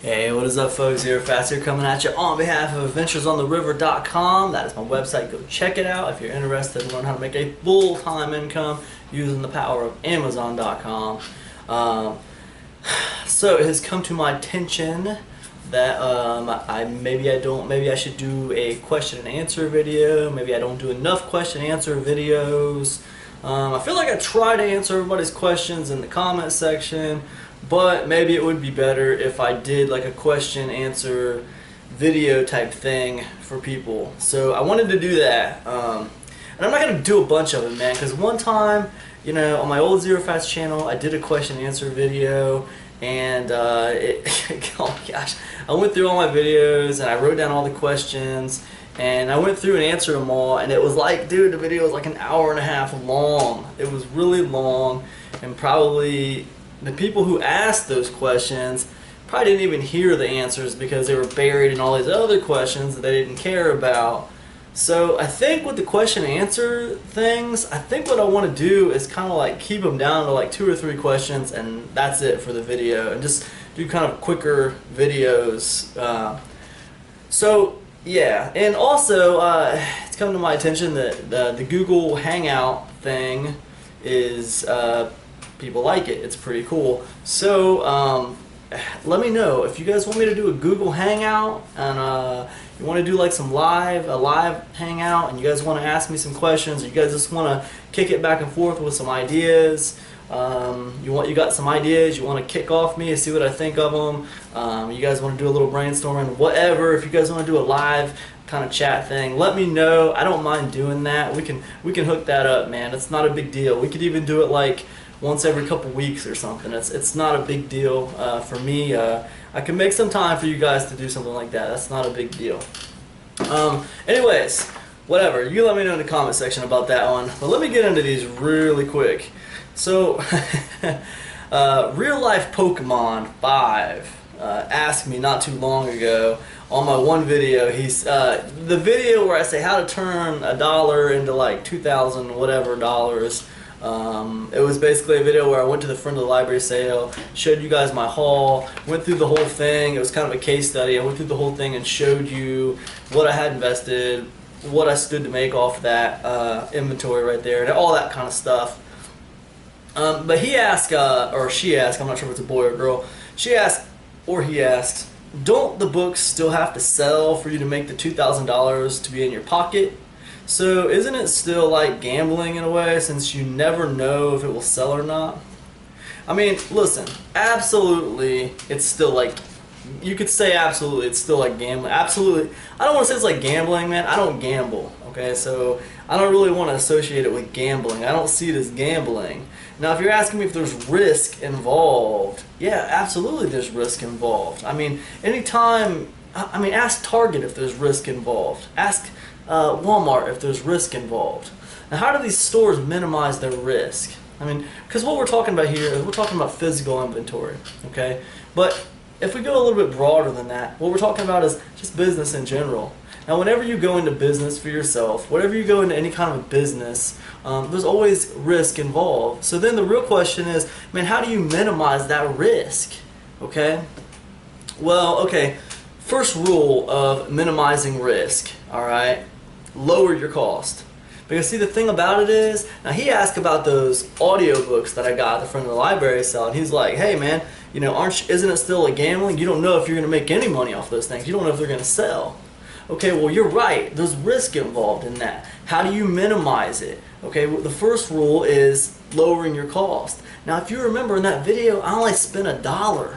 Hey, what is up, folks? ZeroFatz here, coming at you on behalf of AdventuresOnTheRiver.com. That is my website. Go check it out if you're interested in learning how to make a full-time income using the power of Amazon.com. So it has come to my attention that maybe I should do a question and answer video. Maybe I don't do enough question and answer videos. I feel like I try to answer everybody's questions in the comment section, but maybe it would be better if I did like a question answer video type thing for people. So I wanted to do that, and I'm not gonna do a bunch of it, man, because one time, you know, on my old ZeroFatz channel I did a question and answer video, and oh gosh, I went through all my videos and I wrote down all the questions and I went through and answered them all, and it was like, dude, the video was like an hour and a half long. It was really long, and probably the people who asked those questions probably didn't even hear the answers because they were buried in all these other questions that they didn't care about. So I think with the question and answer things, I think what I want to do is kind of like keep them down to like 2 or 3 questions, and that's it for the video, and just do kind of quicker videos. So yeah, and also it's come to my attention that the Google Hangout thing is people like it. It's pretty cool. So let me know if you guys want me to do a Google Hangout, and you want to do like a live hangout, and you guys want to ask me some questions, or you guys just want to kick it back and forth with some ideas. You got some ideas, you want to kick off me and see what I think of them. You guys want to do a little brainstorming, whatever. If you guys want to do a live kind of chat thing, let me know. I don't mind doing that. We can hook that up, man. It's not a big deal. We could even do it like once every couple weeks or something. It's not a big deal for me. I can make some time for you guys to do something like that. That's not a big deal. Anyways, whatever. You let me know in the comment section about that one. But let me get into these really quick. So, Real Life Pokemon 5 asked me not too long ago on my one video. He's the video where I say how to turn $1 into like 2,000 whatever dollars. It was basically a video where I went to the front of the library sale, showed you guys my haul, went through the whole thing. It was kind of a case study. I went through the whole thing and showed you what I had invested, what I stood to make off that inventory right there, and all that kind of stuff. But he asked, or she asked, I'm not sure if it's a boy or girl, she asked, or he asked, don't the books still have to sell for you to make the $2,000 to be in your pocket? So isn't it still like gambling in a way, since you never know if it will sell or not? I mean, listen, absolutely it's still like, you could say absolutely it's still like gambling. Absolutely, I don't want to say it's like gambling, man. I don't gamble, okay? So I don't really want to associate it with gambling. I don't see it as gambling. Now, if you're asking me if there's risk involved, yeah, absolutely there's risk involved. I mean, anytime, I mean, ask Target if there's risk involved. Ask Walmart if there's risk involved. Now, how do these stores minimize their risk? I mean, because what we're talking about here is we're talking about physical inventory, okay? But if we go a little bit broader than that, what we're talking about is just business in general. Now, whenever you go into business for yourself, whenever you go into any kind of a business, there's always risk involved. So then the real question is, man, how do you minimize that risk? Okay? Well, okay, first rule of minimizing risk, all right? Lower your cost. Because see, the thing about it is, now he asked about those audiobooks that I got at the front of the library sale, and he's like, hey man, you know, isn't it still a gambling? You don't know if you're going to make any money off those things. You don't know if they're going to sell. Okay, well, you're right. There's risk involved in that. How do you minimize it? Okay, well, the first rule is lowering your cost. Now, if you remember in that video, I only spent $1.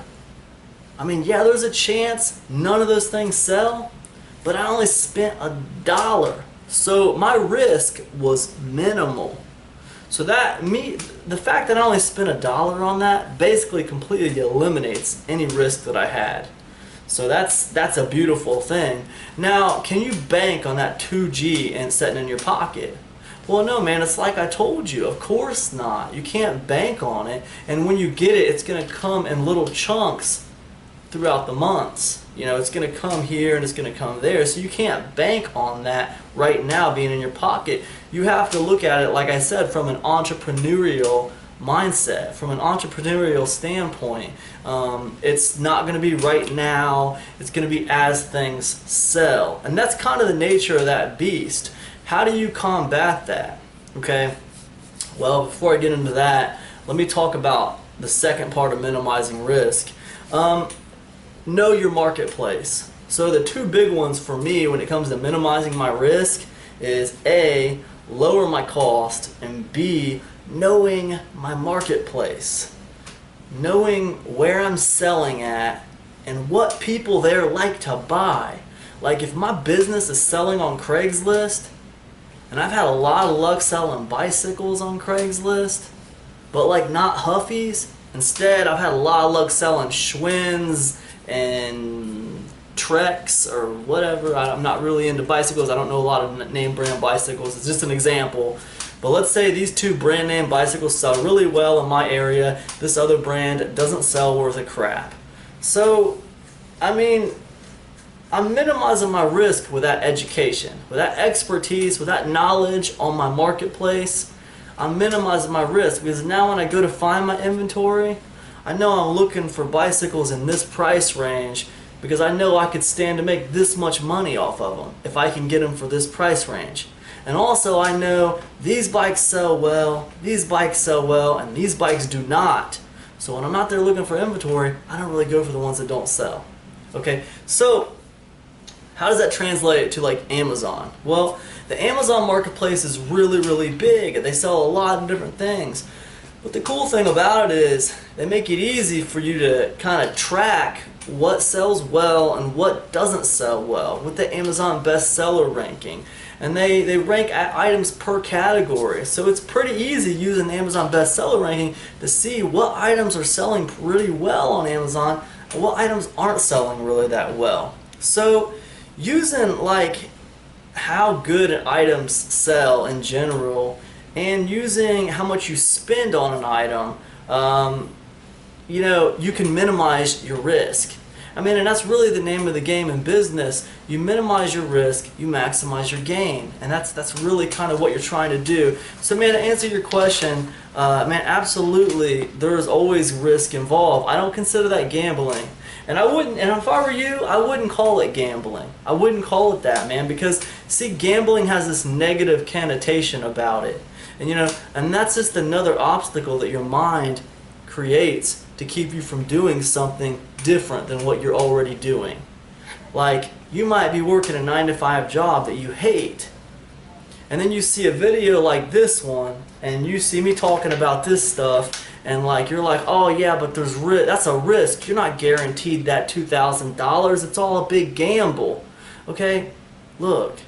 I mean, yeah, there's a chance none of those things sell, but I only spent $1. So my risk was minimal. So the fact that I only spent $1 on that basically completely eliminates any risk that I had. So that's a beautiful thing. Now, can you bank on that 2G and sitting in your pocket? Well, no, man, it's like I told you. Of course not. You can't bank on it, and when you get it, it's going to come in little chunks throughout the months. You know, it's going to come here and it's going to come there, so you can't bank on that right now being in your pocket. You have to look at it, like I said, from an entrepreneurial mindset. From an entrepreneurial standpoint, it's not going to be right now, it's going to be as things sell. And that's kind of the nature of that beast. How do you combat that? Okay, well, before I get into that, let me talk about the second part of minimizing risk. Know your marketplace. So the two big ones for me when it comes to minimizing my risk is A, lower my cost, and B, knowing my marketplace. Knowing where I'm selling at and what people there like to buy. Like if my business is selling on Craigslist, and I've had a lot of luck selling bicycles on Craigslist, but like not Huffies. Instead, I've had a lot of luck selling Schwinn's and Treks or whatever. I'm not really into bicycles. I don't know a lot of name brand bicycles. It's just an example. But let's say these two brand name bicycles sell really well in my area. This other brand doesn't sell worth a crap. So, I mean, I'm minimizing my risk with that education, with that expertise, with that knowledge on my marketplace. I'm minimizing my risk because now when I go to find my inventory, I know I'm looking for bicycles in this price range because I know I could stand to make this much money off of them if I can get them for this price range. And also I know these bikes sell well, these bikes sell well, and these bikes do not. So when I'm out there looking for inventory, I don't really go for the ones that don't sell. Okay, so how does that translate to like Amazon? Well, the Amazon marketplace is really, really big. They sell a lot of different things. But the cool thing about it is they make it easy for you to kind of track what sells well and what doesn't sell well with the Amazon bestseller ranking. And they rank items per category. So it's pretty easy using the Amazon bestseller ranking to see what items are selling really well on Amazon and what items aren't selling really that well. So using like how good items sell in general and using how much you spend on an item, you know, you can minimize your risk. I mean, and that's really the name of the game in business. You minimize your risk, you maximize your gain. And that's really kind of what you're trying to do. So man, to answer your question, man, absolutely, there is always risk involved. I don't consider that gambling. And I wouldn't, and if I were you, I wouldn't call it gambling. I wouldn't call it that, man, because see, gambling has this negative connotation about it. And you know, and that's just another obstacle that your mind creates to keep you from doing something different than what you're already doing. Like, you might be working a 9-to-5 job that you hate, and then you see a video like this one, and you see me talking about this stuff, and like you're like, oh yeah, but there's that's a risk. You're not guaranteed that $2,000. It's all a big gamble. Okay, look.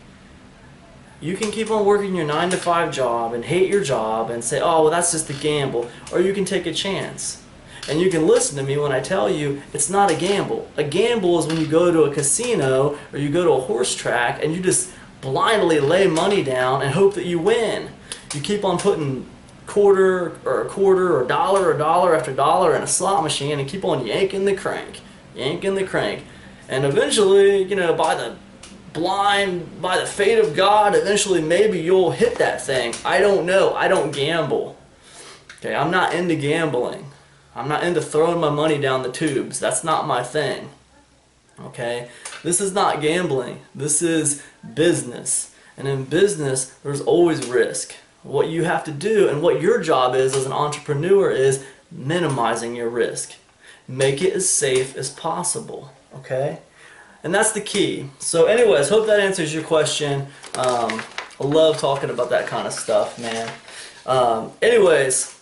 You can keep on working your 9-to-5 job and hate your job and say, oh, well, that's just a gamble. Or you can take a chance. And you can listen to me when I tell you it's not a gamble. A gamble is when you go to a casino or you go to a horse track and you just blindly lay money down and hope that you win. You keep on putting quarter or dollar after dollar in a slot machine and keep on yanking the crank. And eventually, you know, by the fate of God, eventually maybe you'll hit that thing. I don't know. I don't gamble. Okay, I'm not into gambling. I'm not into throwing my money down the tubes. That's not my thing. Okay? This is not gambling. This is business. And in business, there's always risk. What you have to do and what your job is as an entrepreneur is minimizing your risk. Make it as safe as possible. Okay? And that's the key. So anyways, hope that answers your question. I love talking about that kind of stuff, man. Anyways,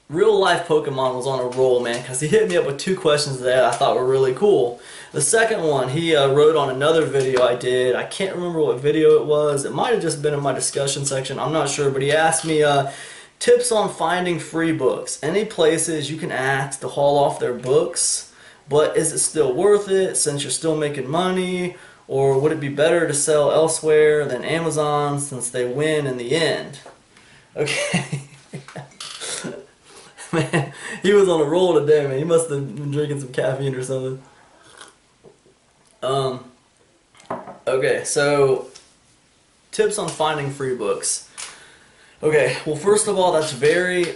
real life Pokemon was on a roll, man, because he hit me up with 2 questions that I thought were really cool. The second one, he wrote on another video I did. I can't remember what video it was. It might have just been in my discussion section. I'm not sure, but he asked me tips on finding free books. Any places you can ask to haul off their books. But is it still worth it since you're still making money? Or would it be better to sell elsewhere than Amazon since they win in the end? Okay. Man, he was on a roll today, man. He must have been drinking some caffeine or something. Okay, so tips on finding free books. Okay, well, first of all, that's very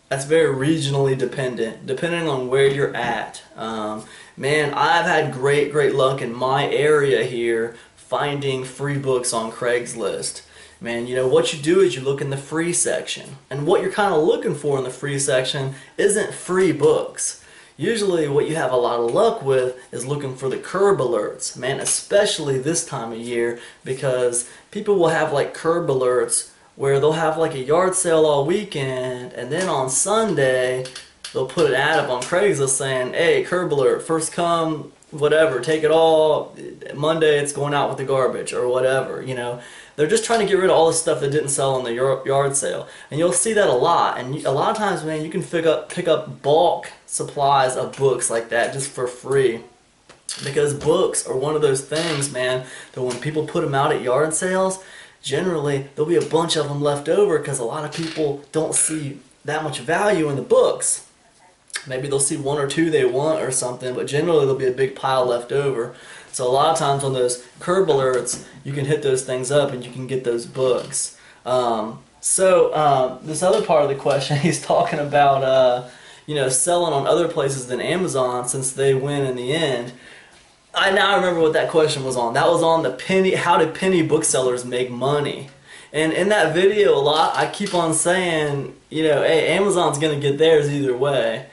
regionally dependent, depending on where you're at. Man, I've had great luck in my area here finding free books on Craigslist. Man, you know, what you do is you look in the free section. And what you're kind of looking for in the free section isn't free books. Usually what you have a lot of luck with is looking for the curb alerts. Man, especially this time of year, because people will have like curb alerts where they'll have like a yard sale all weekend, and then on Sunday they'll put an ad up on Craigslist saying, hey, curb alert, first come, whatever, take it all, Monday it's going out with the garbage, or whatever, you know. They're just trying to get rid of all the stuff that didn't sell in the yard sale. And you'll see that a lot. And a lot of times, man, you can pick up bulk supplies of books like that just for free. Because books are one of those things, man, that when people put them out at yard sales, generally there'll be a bunch of them left over because a lot of people don't see that much value in the books. Maybe they'll see one or two they want or something, but generally there'll be a big pile left over. So a lot of times on those curb alerts, you can hit those things up and you can get those books. This other part of the question, he's talking about you know, selling on other places than Amazon since they win in the end. I now remember what that question was on. That was on the how do penny booksellers make money? And in that video a lot, I keep on saying, you know, hey, Amazon's gonna get theirs either way.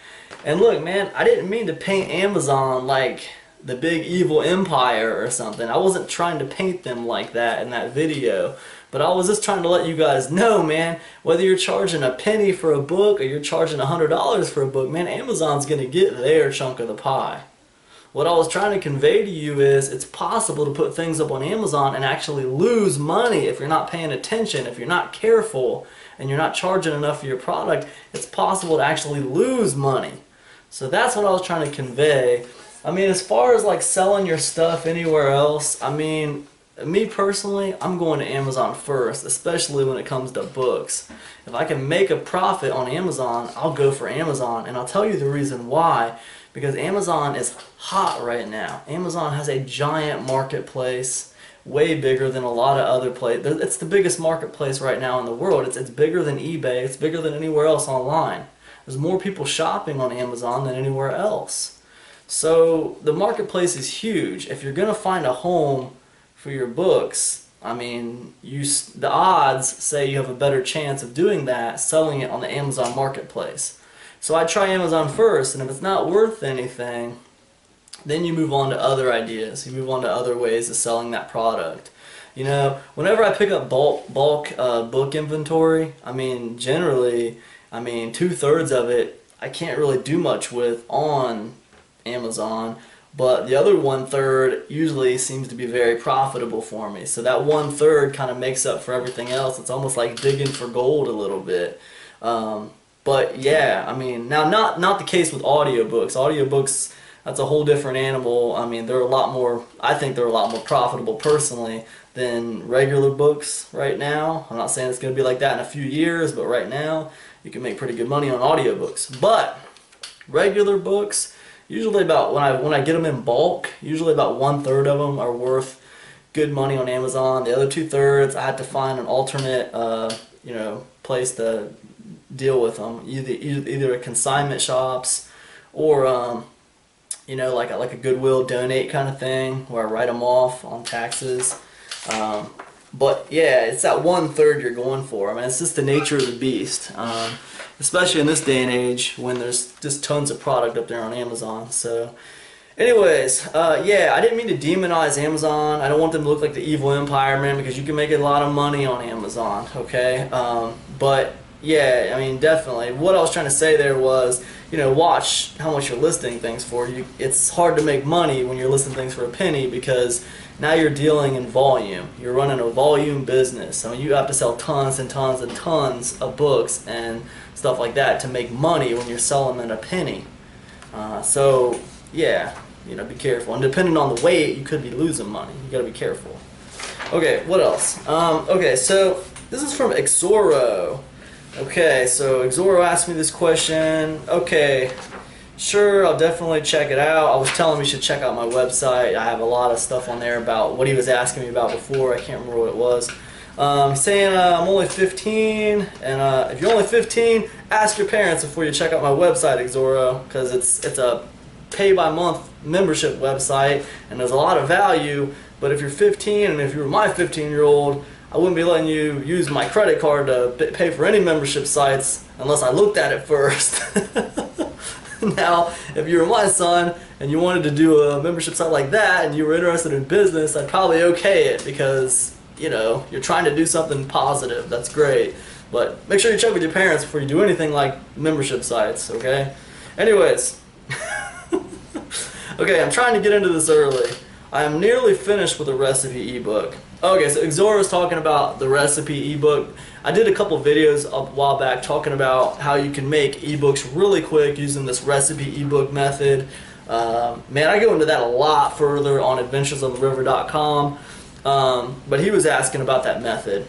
And look, man, I didn't mean to paint Amazon like the big evil empire or something. I wasn't trying to paint them like that in that video. But I was just trying to let you guys know, man, whether you're charging a penny for a book or you're charging $100 for a book, man, Amazon's gonna get their chunk of the pie. What I was trying to convey to you is it's possible to put things up on Amazon and actually lose money if you're not paying attention, if you're not careful, and you're not charging enough for your product. It's possible to actually lose money. So that's what I was trying to convey. I mean, as far as like selling your stuff anywhere else, I mean, me personally, I'm going to Amazon first, especially when it comes to books. If I can make a profit on Amazon, I'll go for Amazon, and I'll tell you the reason why. Because Amazon is hot right now. Amazon has a giant marketplace, way bigger than a lot of other places. It's the biggest marketplace right now in the world. It's bigger than eBay. It's bigger than anywhere else online. There's more people shopping on Amazon than anywhere else. So the marketplace is huge. If you're going to find a home for your books, I mean, the odds say you have a better chance of doing that selling it on the Amazon marketplace. So I try Amazon first, and if it's not worth anything, then you move on to other ideas. You move on to other ways of selling that product. You know, whenever I pick up bulk book inventory, I mean, generally, I mean, 2/3 of it I can't really do much with on Amazon, but the other 1/3 usually seems to be very profitable for me. So that 1/3 kind of makes up for everything else. It's almost like digging for gold a little bit. But yeah, I mean, now not the case with audiobooks. Audiobooks, that's a whole different animal. I mean, they're a lot more, I think they're a lot more profitable personally than regular books right now. I'm not saying it's going to be like that in a few years, but right now you can make pretty good money on audiobooks. But regular books, usually about, when I get them in bulk, usually about 1/3 of them are worth good money on Amazon. The other 2/3, I had to find an alternate you know, place to deal with them, either at consignment shops or you know, like a Goodwill donate kind of thing where I write them off on taxes. But yeah, it's that 1/3 you're going for. I mean, it's just the nature of the beast, especially in this day and age when there's just tons of product up there on Amazon. So anyways, yeah, I didn't mean to demonize Amazon. I don't want them to look like the evil empire, man, because you can make a lot of money on Amazon, okay? But yeah, I mean, definitely. What I was trying to say there was, you know, watch how much you're listing things for. It's hard to make money when you're listing things for a penny because now you're dealing in volume. You're running a volume business. I mean, you have to sell tons and tons and tons of books and stuff like that to make money when you're selling them at a penny. So, yeah, you know, be careful. And depending on the weight, you could be losing money. You gotta be careful. Okay, what else? Okay, so this is from Xoro. Okay, so Xoro asked me this question. Okay, sure, I'll definitely check it out. I was telling him he should check out my website. I have a lot of stuff on there about what he was asking me about before. I can't remember what it was. Saying I'm only 15, and if you're only 15, ask your parents before you check out my website, Zoro, because it's a pay-by-month membership website, and there's a lot of value. But if you're 15, and if you were my 15-year-old, I wouldn't be letting you use my credit card to pay for any membership sites unless I looked at it first. Now, if you were my son and you wanted to do a membership site like that and you were interested in business, I'd probably okay it because, you know, you're trying to do something positive. That's great. But make sure you check with your parents before you do anything like membership sites, okay? Anyways. Okay, I'm trying to get into this early. I am nearly finished with the recipe ebook. Okay, so Zoro was talking about the recipe ebook. I did a couple videos a while back talking about how you can make ebooks really quick using this recipe ebook method. Man, I go into that a lot further on adventuresontheriver.com, but he was asking about that method.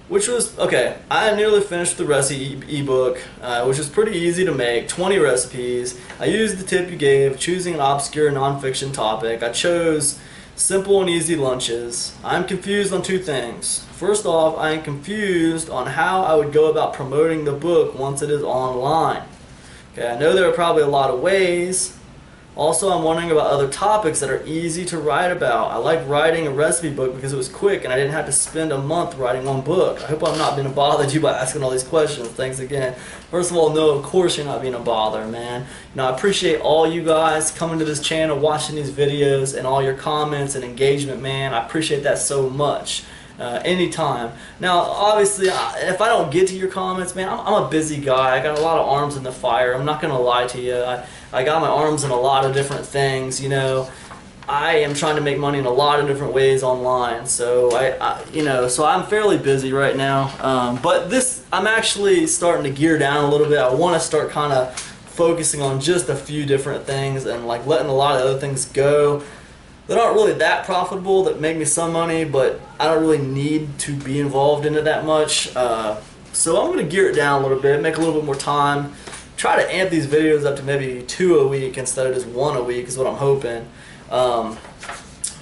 Which was, okay, I nearly finished the recipe ebook, which is pretty easy to make, 20 recipes. I used the tip you gave, choosing an obscure nonfiction topic. I chose simple and easy lunches. I'm confused on two things. First off, I am confused on how I would go about promoting the book once it is online. Okay, I know there are probably a lot of ways. Also, I'm wondering about other topics that are easy to write about. I like writing a recipe book because it was quick and I didn't have to spend a month writing one book. I hope I'm not being a bother to you by asking all these questions. Thanks again. First of all, no, of course you're not being a bother, man. You know, I appreciate all you guys coming to this channel, watching these videos, and all your comments and engagement, man. I appreciate that so much. Anytime. Now, obviously, if I don't get to your comments, man, I'm a busy guy. I got a lot of arms in the fire. I'm not going to lie to you. I got my arms in a lot of different things, you know. I am trying to make money in a lot of different ways online, so you know, so I'm fairly busy right now. But this, I'm actually starting to gear down a little bit. I want to start kind of focusing on just a few different things and like letting a lot of other things go that aren't really that profitable, that make me some money, but I don't really need to be involved in it that much. So I'm going to gear it down a little bit, make a little bit more time, try to amp these videos up to maybe 2 a week instead of just 1 a week is what I'm hoping.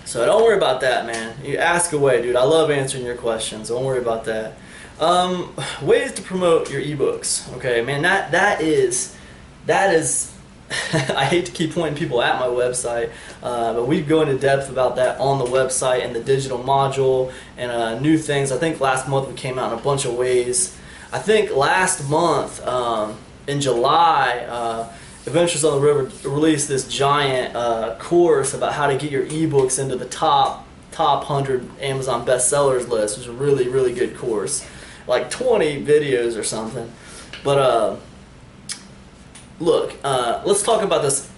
So don't worry about that, man. You ask away, dude. I love answering your questions. Don't worry about that. Ways to promote your ebooks. Okay, man, that is I hate to keep pointing people at my website, but we go into depth about that on the website and the digital module and new things. I think last month we came out in a bunch of ways. I think last month, in July, Adventures on the River released this giant course about how to get your ebooks into the top 100 Amazon bestsellers list. It was a really, really good course. Like 20 videos or something. But look, let's talk about this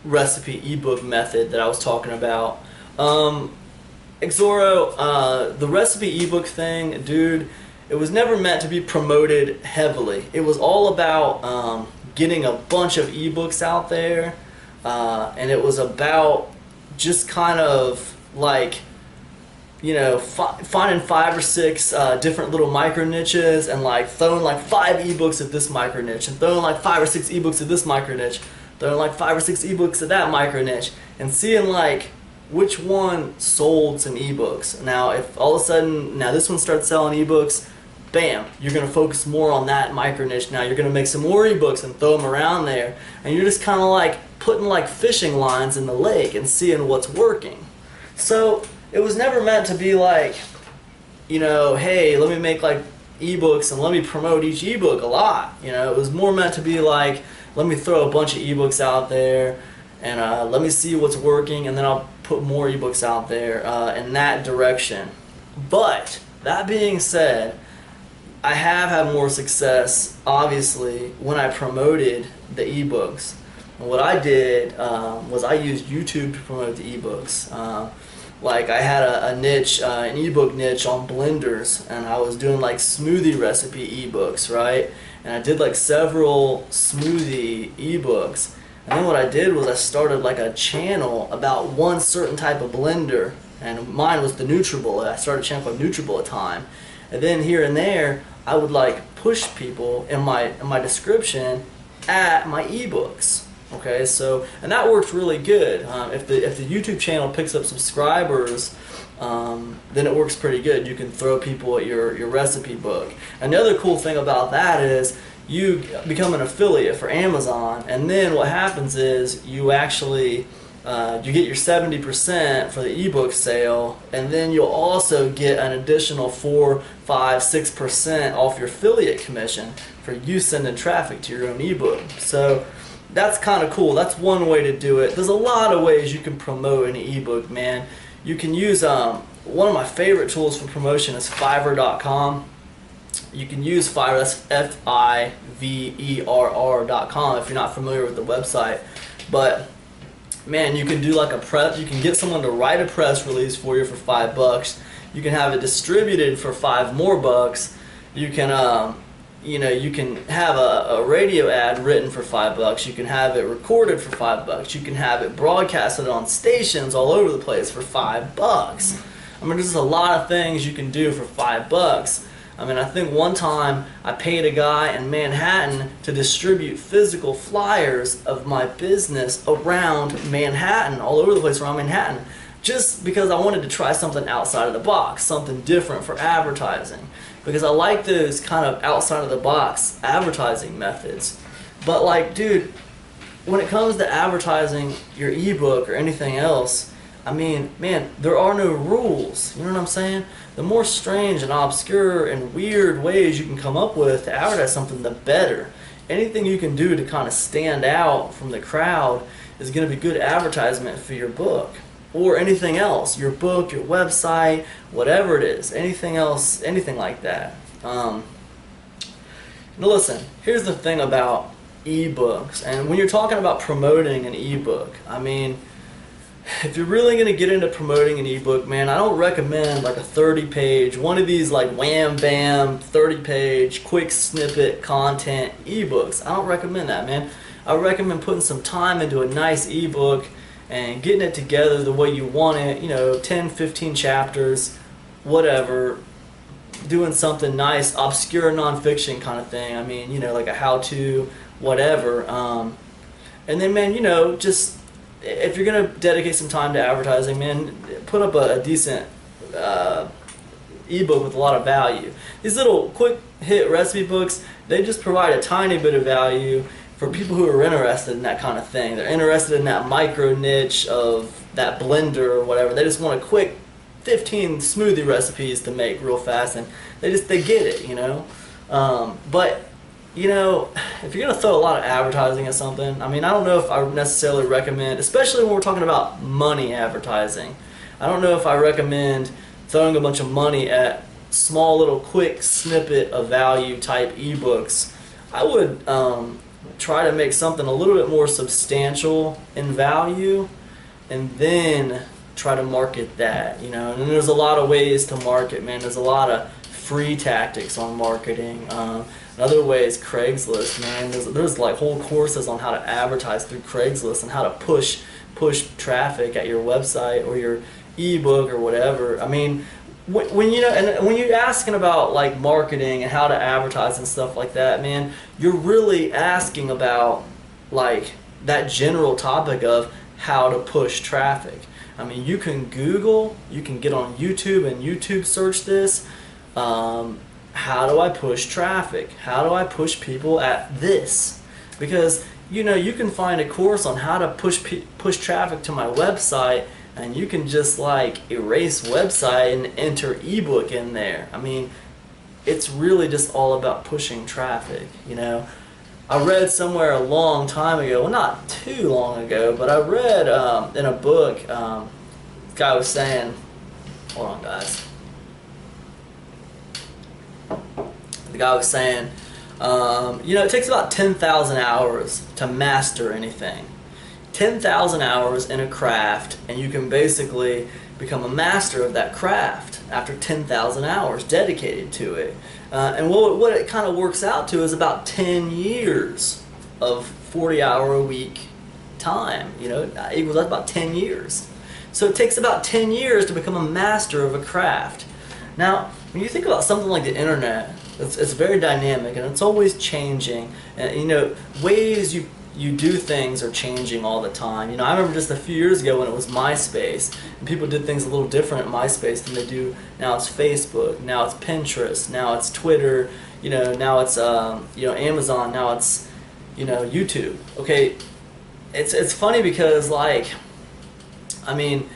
recipe ebook method that I was talking about. Zoro, the recipe ebook thing, dude, it was never meant to be promoted heavily. It was all about getting a bunch of ebooks out there, and it was about just kind of like, you know, finding 5 or 6 different little micro niches and like throwing like 5 ebooks at this micro niche and throwing like 5 or 6 ebooks at this micro niche, throwing like 5 or 6 ebooks at that micro niche, and seeing like which one sold some ebooks. Now, if all of a sudden now this one starts selling ebooks, bam, you're going to focus more on that micro niche. Now you're going to make some more ebooks and throw them around there, and you're just kind of like putting like fishing lines in the lake and seeing what's working. So it was never meant to be like, you know, hey, let me make like ebooks and let me promote each ebook a lot. You know, it was more meant to be like, let me throw a bunch of ebooks out there and let me see what's working, and then I'll put more ebooks out there in that direction. But that being said, I have had more success, obviously, when I promoted the ebooks. And what I did was I used YouTube to promote the ebooks. Like I had a niche, an ebook niche on blenders, and I was doing like smoothie recipe ebooks, right? And I did like several smoothie ebooks. And then what I did was I started like a channel about one certain type of blender, and mine was the Nutribullet. I started a channel called Nutribullet Time. And then here and there, I would like push people in my description at my ebooks. Okay, so, and that works really good. If the YouTube channel picks up subscribers then it works pretty good. You can throw people at your recipe book. And the other cool thing about that is you become an affiliate for Amazon, and then what happens is you actually you get your 70% for the ebook sale, and then you'll also get an additional 4, 5, 6% off your affiliate commission for you sending traffic to your own ebook. So that's kind of cool. That's one way to do it. There's a lot of ways you can promote an ebook, man. You can use one of my favorite tools for promotion is Fiverr.com. You can use Fiverr, that's Fiverr.com if you're not familiar with the website. But man, you can do like a press, you can get someone to write a press release for you for $5. You can have it distributed for $5 more. You can you can have a radio ad written for $5. You can have it recorded for $5. You can have it broadcasted on stations all over the place for $5. I mean, there's a lot of things you can do for $5. I mean, I think one time I paid a guy in Manhattan to distribute physical flyers of my business around Manhattan, all over the place around Manhattan, just because I wanted to try something outside of the box, something different for advertising. Because I like those kind of outside of the box advertising methods. But like, dude, when it comes to advertising your ebook or anything else, I mean, man, there are no rules. You know what I'm saying? The more strange and obscure and weird ways you can come up with to advertise something, the better. Anything you can do to kind of stand out from the crowd is going to be good advertisement for your book. Or anything else, your book, your website, whatever it is, anything else, anything like that. Now listen, here's the thing about ebooks, and when you're talking about promoting an ebook, I mean, if you're really going to get into promoting an ebook, man, I don't recommend like a 30-page, one of these like wham bam 30-page quick snippet content ebooks. I don't recommend that, man. I recommend putting some time into a nice ebook and getting it together the way you want it, 10, 15 chapters, whatever, doing something nice, obscure nonfiction kind of thing. I mean, like a how-to, whatever. And then, man, just if you're going to dedicate some time to advertising, man, put up a decent ebook with a lot of value. These little quick hit recipe books, they just provide a tiny bit of value for people who are interested in that kind of thing. They're interested in that micro niche of that blender or whatever. They just want a quick 15 smoothie recipes to make real fast, and they get it, But if you're going to throw a lot of advertising at something, I mean, I don't know if I necessarily recommend, especially when we're talking about money advertising, I don't know if I recommend throwing a bunch of money at small little quick snippet of value type ebooks. I would try to make something a little bit more substantial in value, and then try to market that, and then there's a lot of ways to market, man. There's a lot of free tactics on marketing. Another way is Craigslist, man. There's like whole courses on how to advertise through Craigslist and how to push traffic at your website or your ebook or whatever. I mean, when you're asking about like marketing and how to advertise and stuff like that, man, you're really asking about like that general topic of how to push traffic. I mean, you can Google, you can get on YouTube and YouTube search this. How do I push traffic? How do I push people at this? Because you can find a course on how to push traffic to my website, and you can just like erase website and enter ebook in there. I mean, it's really just all about pushing traffic. I read somewhere a long time ago, well, not too long ago, but I read in a book, this guy was saying, hold on guys, the guy was saying, it takes about 10,000 hours to master anything. 10,000 hours in a craft, and you can basically become a master of that craft after 10,000 hours dedicated to it. And what it kind of works out to is about 10 years of 40-hour-a-week time. That equals about 10 years. So it takes about 10 years to become a master of a craft. Now, when you think about something like the internet, it's very dynamic and it's always changing. And ways you you do things are changing all the time. You know, I remember just a few years ago when it was MySpace, and people did things a little different at MySpace than they do now. It's Facebook, now it's Pinterest, now it's Twitter, you know, now it's you know, Amazon, now it's, you know, YouTube. Okay, it's funny because, like, I mean,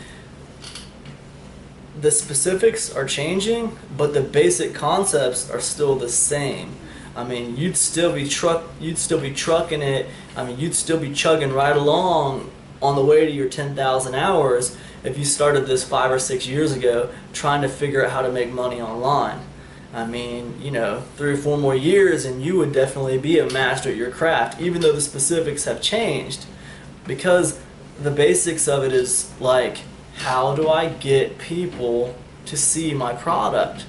the specifics are changing, but the basic concepts are still the same. I mean, you'd still be trucking it. I mean, you'd still be chugging right along on the way to your 10,000 hours if you started this 5 or 6 years ago trying to figure out how to make money online. I mean, you know, 3 or 4 more years and you would definitely be a master at your craft, even though the specifics have changed, because the basics of it is like, how do I get people to see my product?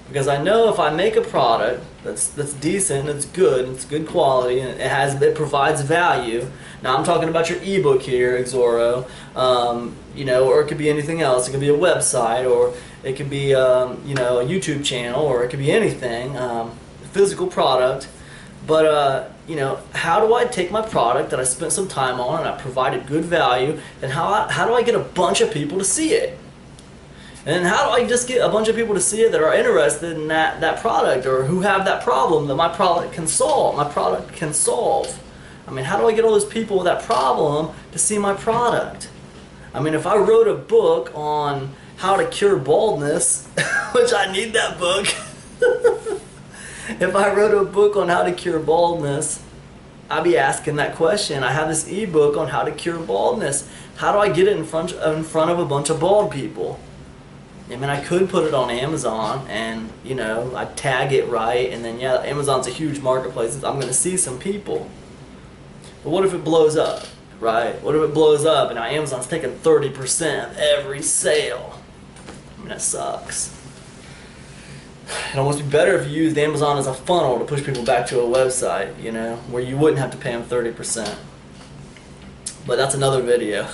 Because I know if I make a product that's decent, it's good quality, and it provides value. Now I'm talking about your ebook here, Zoro, you know, or it could be anything else. It could be a website, or it could be you know, a YouTube channel, or it could be anything, a physical product. But you know, how do I take my product that I spent some time on and I provided good value, and how do I get a bunch of people to see it? And how do I just get a bunch of people to see it that are interested in that product, or who have that problem that my product can solve? I mean, how do I get all those people with that problem to see my product? I mean, if I wrote a book on how to cure baldness, which I need that book. If I wrote a book on how to cure baldness, I'd be asking that question. I have this ebook on how to cure baldness. How do I get it in front of a bunch of bald people? I mean, I could put it on Amazon and, you know, I'd tag it right, and then, yeah, Amazon's a huge marketplace. I'm going to see some people. But what if it blows up, right? What if it blows up and now Amazon's taking 30% of every sale? I mean, that sucks. It'd almost be better if you used Amazon as a funnel to push people back to a website, you know, where you wouldn't have to pay them 30%. But that's another video.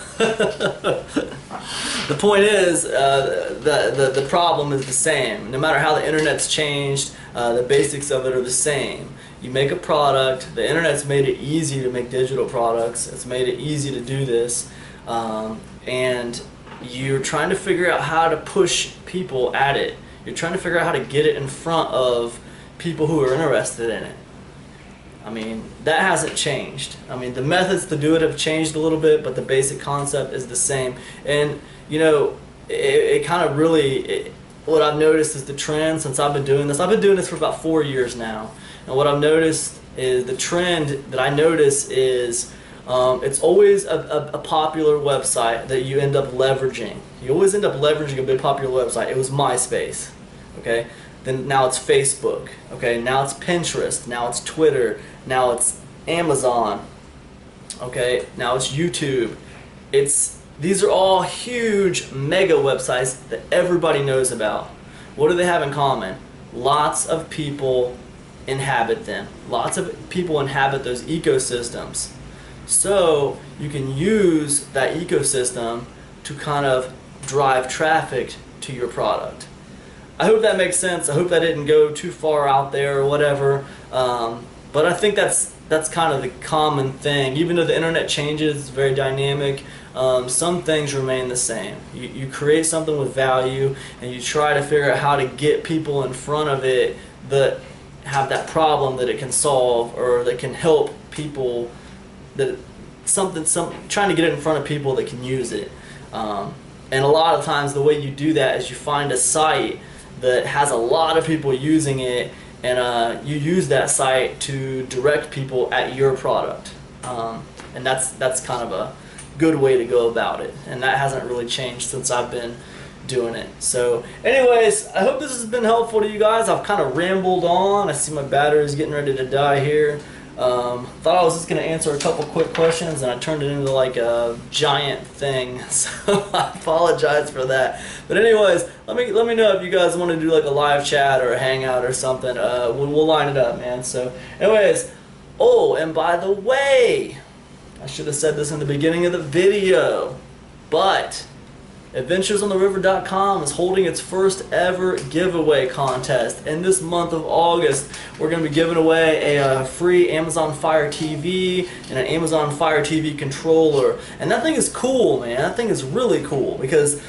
The point is, the problem is the same. No matter how the internet's changed, the basics of it are the same. You make a product, the internet's made it easy to make digital products, it's made it easy to do this, and you're trying to figure out how to push people at it. You're trying to figure out how to get it in front of people who are interested in it. I mean, that hasn't changed. I mean, the methods to do it have changed a little bit, but the basic concept is the same. And, you know, it kind of really, what I've noticed is the trend since I've been doing this. I've been doing this for about 4 years now. And what I've noticed is the trend that I notice is it's always a popular website that you end up leveraging. You always end up leveraging a big popular website. It was MySpace, okay? Then now it's Facebook, okay? Now it's Pinterest, now it's Twitter, now it's Amazon, okay? Now it's YouTube. These are all huge mega websites that everybody knows about. What do they have in common? Lots of people inhabit them. Lots of people inhabit those ecosystems. So you can use that ecosystem to kind of drive traffic to your product. I hope that makes sense. I hope that didn't go too far out there or whatever. But I think that's kind of the common thing. Even though the internet changes, it's very dynamic, some things remain the same. You create something with value and you try to figure out how to get people in front of it that have that problem that it can solve, or that can help people, trying to get it in front of people that can use it. And a lot of times the way you do that is you find a site that has a lot of people using it, and you use that site to direct people at your product. And that's kind of a good way to go about it, and that hasn't really changed since I've been doing it. So anyways, I hope this has been helpful to you guys. I've kind of rambled on. I see my battery's getting ready to die here. Thought I was just going to answer a couple quick questions, and I turned it into like a giant thing, so I apologize for that. But anyways, let me know if you guys want to do like a live chat or a hangout or something. We'll line it up, man. So anyways, oh, and by the way, I should have said this in the beginning of the video, but AdventuresOnTheRiver.com is holding its first ever giveaway contest. In this month of August, we're going to be giving away a free Amazon Fire TV and an Amazon Fire TV controller. And that thing is cool, man. That thing is really cool because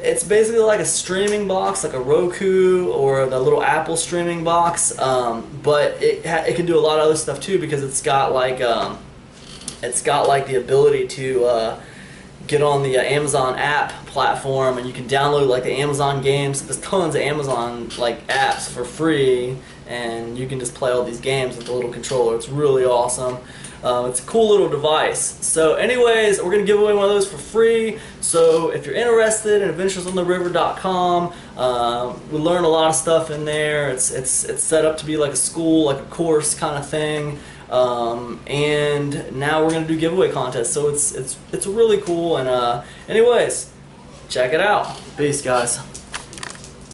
it's basically like a streaming box, like a Roku or the little Apple streaming box, but it can do a lot of other stuff too because it's got like the ability to get on the Amazon app platform, and you can download like the Amazon games. There's tons of Amazon like apps for free, and you can just play all these games with the little controller. It's really awesome. It's a cool little device. So anyways, we're going to give away one of those for free. So if you're interested in AdventuresOnTheRiver.com, we learn a lot of stuff in there. It's set up to be like a school, like a course kind of thing. And now we're going to do giveaway contests. So it's really cool. And anyways, check it out. Peace, guys.